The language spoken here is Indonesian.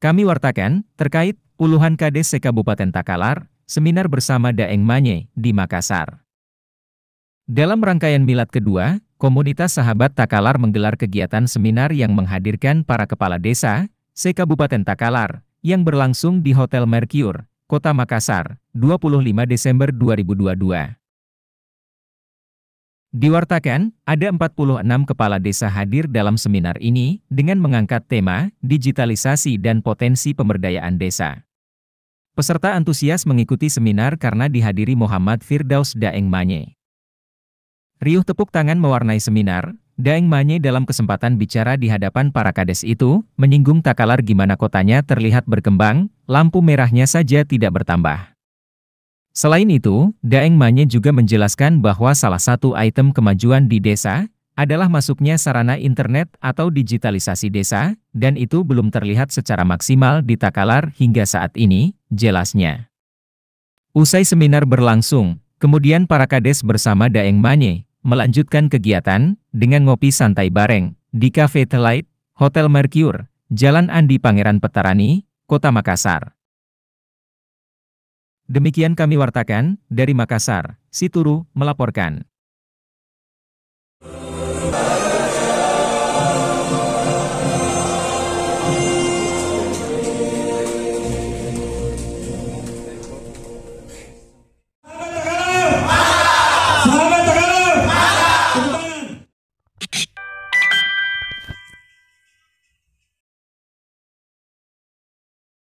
Kami wartakan, terkait puluhan Kades se-Kabupaten Takalar, seminar bersama Daeng Manye di Makassar. Dalam rangkaian milad kedua, komunitas sahabat Takalar menggelar kegiatan seminar yang menghadirkan para kepala desa se-Kabupaten Takalar, yang berlangsung di Hotel Mercure, Kota Makassar, 25 Desember 2022. Diwartakan, ada 46 kepala desa hadir dalam seminar ini dengan mengangkat tema digitalisasi dan potensi pemberdayaan desa. Peserta antusias mengikuti seminar karena dihadiri Muhammad Firdaus Daeng Manye. Riuh tepuk tangan mewarnai seminar. Daeng Manye dalam kesempatan bicara di hadapan para kades itu, menyinggung Takalar gimana kotanya terlihat berkembang, lampu merahnya saja tidak bertambah. Selain itu, Daeng Manye juga menjelaskan bahwa salah satu item kemajuan di desa adalah masuknya sarana internet atau digitalisasi desa, dan itu belum terlihat secara maksimal di Takalar hingga saat ini, jelasnya. Usai seminar berlangsung, kemudian para kades bersama Daeng Manye melanjutkan kegiatan dengan ngopi santai bareng di Cafe Telight, Hotel Mercure, Jalan Andi Pangeran Petarani, Kota Makassar. Demikian kami wartakan, dari Makassar, Situru melaporkan.